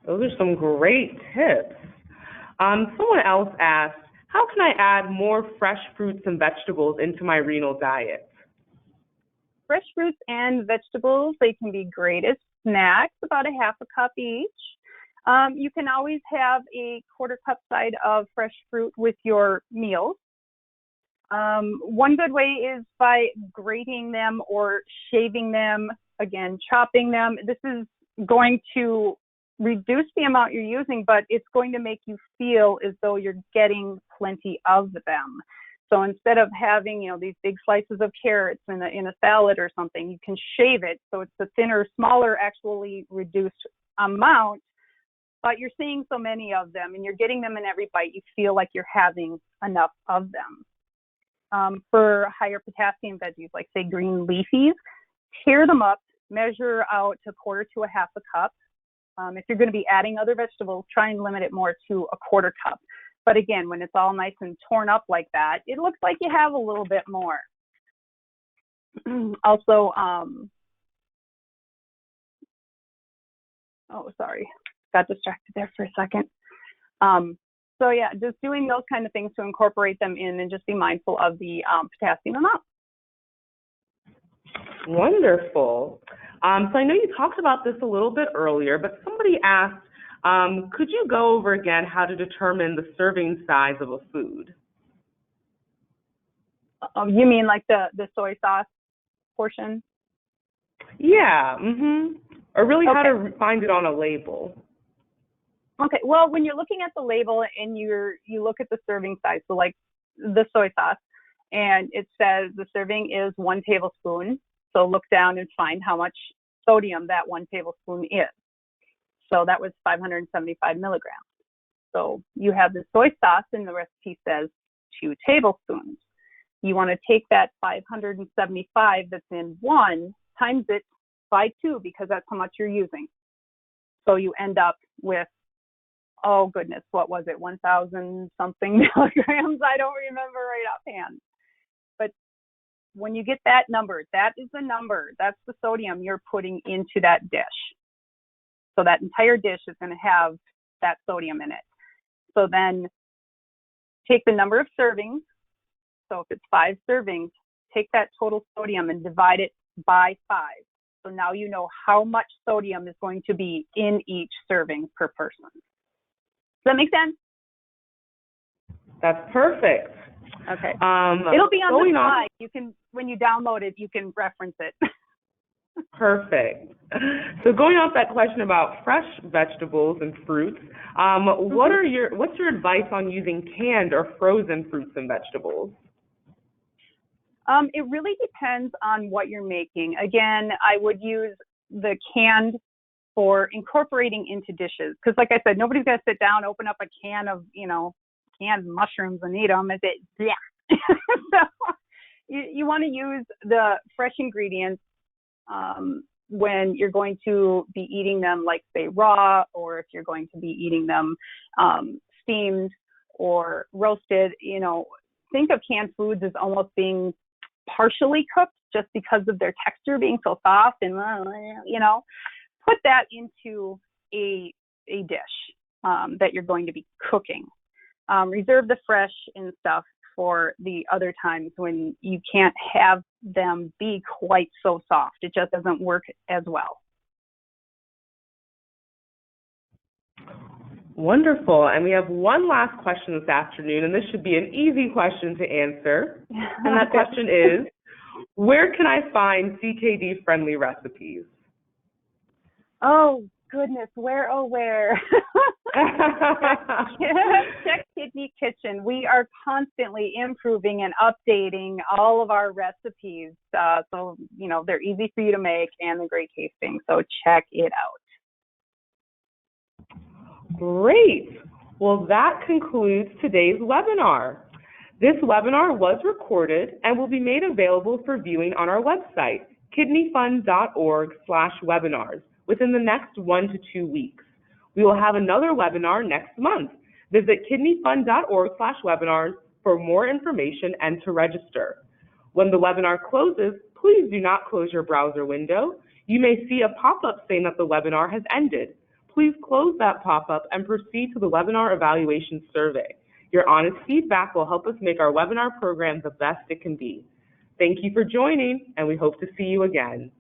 [SPEAKER 1] Those are some great tips. Someone else asked, how can I add more fresh fruits and vegetables into my renal diet?
[SPEAKER 2] Fresh fruits and vegetables, they can be great as snacks, about a half a cup each. You can always have a quarter cup side of fresh fruit with your meals. One good way is by grating them or shaving them, again, chopping them. This is going to reduce the amount you're using, but it's going to make you feel as though you're getting plenty of them. So instead of having, these big slices of carrots in a salad or something, you can shave it so it's a thinner, smaller, actually reduced amount, but you're seeing so many of them and you're getting them in every bite, you feel like you're having enough of them. For higher potassium veggies, like say green leafies, tear them up, measure out a quarter to a half a cup. If you're going to be adding other vegetables, try and limit it more to a quarter cup. But again, when it's all nice and torn up like that, it looks like you have a little bit more. Also, got distracted there for a second. So yeah, just doing those kind of things to incorporate them in and just be mindful of the potassium amount.
[SPEAKER 1] Wonderful. So I know you talked about this a little bit earlier, but somebody asked, could you go over again how to determine the serving size of a food?
[SPEAKER 2] You mean like the soy sauce portion?
[SPEAKER 1] Yeah, or really how
[SPEAKER 2] Okay.
[SPEAKER 1] to find it on a label.
[SPEAKER 2] Okay, well, when you're looking at the label and you look at the serving size, so like the soy sauce, and it says the serving is 1 tablespoon, so look down and find how much sodium that 1 tablespoon is. So that was 575 milligrams. So you have the soy sauce and the recipe says 2 tablespoons. You want to take that 575 that's in 1, times it by 2 because that's how much you're using. So you end up with, oh goodness, what was it, 1,000 something milligrams? I don't remember right offhand. But when you get that number, that is the number. That's the sodium you're putting into that dish. So that entire dish is going to have that sodium in it. So then take the number of servings. So if it's 5 servings, take that total sodium and divide it by 5. So now you know how much sodium is going to be in each serving per person. Does that make sense?
[SPEAKER 1] That's perfect.
[SPEAKER 2] Okay. It'll be on the slide. You can, when you download it, you can reference it.
[SPEAKER 1] Perfect. So going off that question about fresh vegetables and fruits, what's your advice on using canned or frozen fruits and vegetables?
[SPEAKER 2] It really depends on what you're making. Again, I would use the canned for incorporating into dishes. Because like I said, nobody's going to sit down, open up a can of, canned mushrooms and eat them. So you want to use the fresh ingredients when you're going to be eating them, like say raw, or if you're going to be eating them steamed or roasted. Think of canned foods as almost being partially cooked just because of their texture being so soft, and put that into a dish that you're going to be cooking. Reserve the fresh and stuff for the other times when you can't have them be quite so soft. It just doesn't work as well.
[SPEAKER 1] Wonderful. And we have one last question this afternoon, and this should be an easy question to answer. And that question is, where can I find CKD-friendly recipes?
[SPEAKER 2] Oh, goodness, where, oh, where? Check KidneyKitchen. We are constantly improving and updating all of our recipes. So, they're easy for you to make and they're great tasting. So check it out.
[SPEAKER 1] Great. Well, that concludes today's webinar. This webinar was recorded and will be made available for viewing on our website, KidneyFund.org/webinars, within the next 1 to 2 weeks. We will have another webinar next month. Visit KidneyFund.org/webinars for more information and to register. When the webinar closes, please do not close your browser window. You may see a pop-up saying that the webinar has ended. please close that pop-up and proceed to the webinar evaluation survey. Your honest feedback will help us make our webinar program the best it can be. Thank you for joining, and we hope to see you again.